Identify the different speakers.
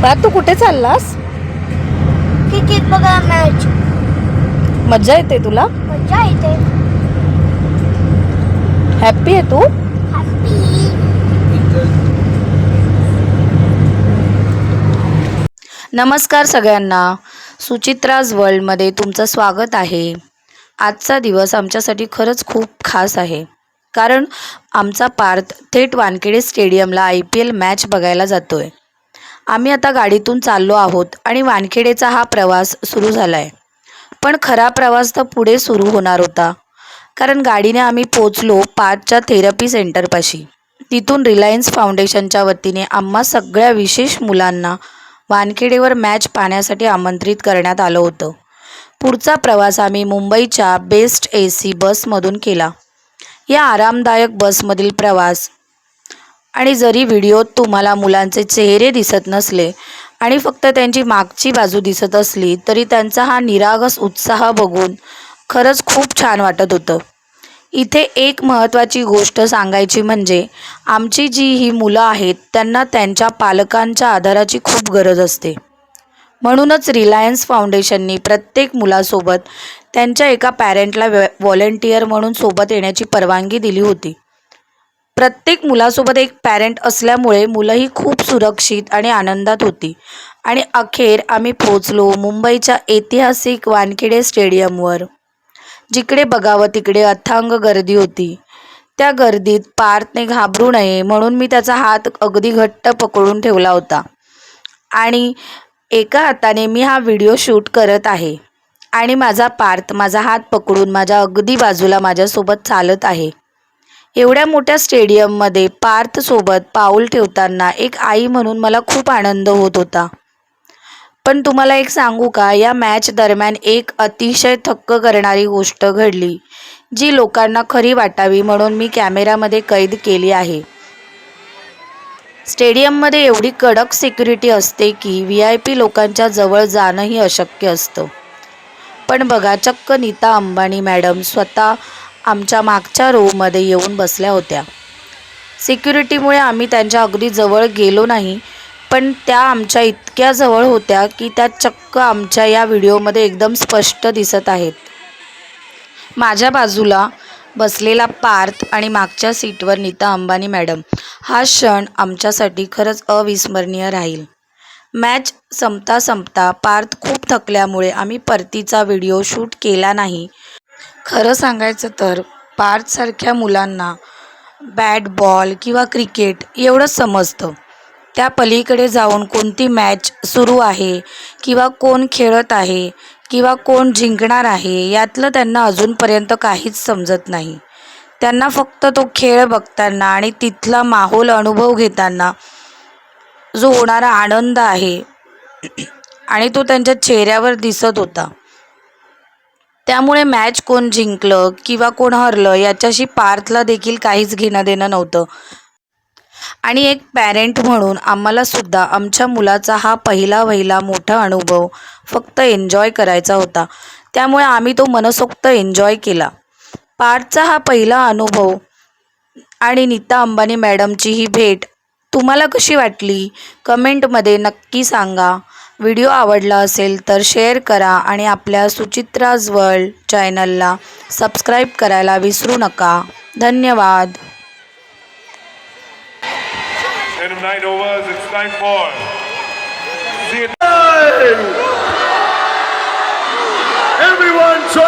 Speaker 1: पार्थ तू कुठे चाललास?
Speaker 2: क्रिकेट बघा मॅच.
Speaker 1: मज्जा येते तुला?
Speaker 2: मजा येते.
Speaker 1: हॅप्पी आहे तू?
Speaker 2: हॅपी.
Speaker 1: नमस्कार सगळ्यांना, सुचित्राज वर्ल्डमध्ये तुमचं स्वागत आहे. आजचा दिवस आमच्यासाठी खरंच खूप खास आहे, कारण आमचा पार्थ थेट वानखेडे स्टेडियमला IPL मॅच बघायला जातोय. आम्ही आता गाडीतून चाललो आहोत आणि वानखेडेचा हा प्रवास सुरू झाला आहे. पण खरा प्रवास तर पुढे सुरू होणार होता, कारण गाडीने आम्ही पोचलो पार्थच्या थेरपी सेंटरपाशी. तिथून रिलायन्स फाउंडेशनच्या वतीने आम्हा सगळ्या विशेष मुलांना वानखेडेवर मॅच पाहण्यासाठी आमंत्रित करण्यात आलं होतं. पुढचा प्रवास आम्ही मुंबईच्या बेस्ट AC बसमधून केला. या आरामदायक बसमधील प्रवास आणि जरी व्हिडिओत तुम्हाला मुलांचे चेहरे दिसत नसले आणि फक्त त्यांची मागची बाजू दिसत असली, तरी त्यांचा हा निरागस उत्साह बघून खरंच खूप छान वाटत होतं. इथे एक महत्त्वाची गोष्ट सांगायची म्हणजे आमची जी ही मुलं आहेत त्यांना त्यांच्या पालकांच्या आधाराची खूप गरज असते. म्हणूनच रिलायन्स फाउंडेशननी प्रत्येक मुलासोबत त्यांच्या एका पॅरेंटला व्हॉलेंटियर म्हणून सोबत येण्याची परवानगी दिली होती. प्रत्येक मुलासोबत एक पॅरेंट असल्यामुळे मुलंही खूप सुरक्षित आणि आनंदात होती. आणि अखेर आम्ही पोचलो मुंबईच्या ऐतिहासिक वानखेडे स्टेडियमवर. जिकडे बघावं तिकडे अथांग गर्दी होती. त्या गर्दीत पार्थने घाबरू नये म्हणून मी त्याचा हात अगदी घट्ट पकडून ठेवला होता आणि एका हाताने मी हा व्हिडिओ शूट करत आहे आणि माझा पार्थ माझा हात पकडून माझ्या अगदी बाजूला माझ्यासोबत चालत आहे. एवढ्या मोठ्या स्टेडियममध्ये पार्थसोबत पाऊल ठेवताना एक आई म्हणून मला खूप आनंद होत होता. पण तुम्हाला एक सांगू का, या मॅच दरम्यान एक अतिशय थक्क करणारी गोष्ट घडली, जी लोकांना खरी वाटावी म्हणून मी कॅमेऱ्यामध्ये कैद केली आहे. स्टेडियममध्ये एवढी कडक सिक्युरिटी असते की VIP लोकांच्या जवळ जाणंही अशक्य असतं. पण बघा, चक्क नीता अंबानी मॅडम स्वतः आमच्या मागच्या रोमध्ये येऊन बसल्या होत्या. सिक्युरिटीमुळे आम्ही त्यांच्या अगदी जवळ गेलो नाही, पण त्या आमच्या इतक्या जवळ होत्या की त्या चक्क आमच्या या व्हिडिओमध्ये एकदम स्पष्ट दिसत आहेत. माझ्या बाजूला बसलेला पार्थ आणि मागच्या सीटवर नीता अंबानी मॅडम, हा क्षण आमच्यासाठी खरंच अविस्मरणीय राहील. मॅच संपता संपता पार्थ खूप थकल्यामुळे आम्ही परतीचा व्हिडिओ शूट केला नाही. खरं सांगायचं तर पार्थसारख्या मुलांना बॅट बॉल किंवा क्रिकेट एवढंच समजतं. त्या पलीकडे जाऊन कोणती मॅच सुरू आहे किंवा कोण खेळत आहे किंवा कोण जिंकणार आहे यातलं त्यांना अजूनपर्यंत काहीच समजत नाही. त्यांना फक्त तो खेळ बघताना आणि तिथला माहोल अनुभव घेताना जो होणारा आनंद आहे आणि तो त्यांच्या चेहऱ्यावर दिसत होता. त्यामुळे मॅच कोण जिंकलं किंवा कोण हरलं याच्याशी पार्थला देखील काहीच घेणं देणं नव्हतं. आणि एक पॅरेंट म्हणून आम्हाला सुद्धा आमच्या मुलाचा हा पहिला मोठा अनुभव फक्त एन्जॉय करायचा होता. त्यामुळे आम्ही तो मनसोक्त एन्जॉय केला. पार्थचा हा पहिला अनुभव आणि नीता अंबानी मॅडमची ही भेट तुम्हाला कशी वाटली कमेंटमध्ये नक्की सांगा. व्हिडिओ आवडला असेल तर शेअर करा आणि आपल्या सुचित्राज वर्ल्ड चॅनलला सबस्क्राईब करायला विसरू नका. धन्यवाद.
Speaker 3: End of 9 overs, it's time for
Speaker 4: Everyone join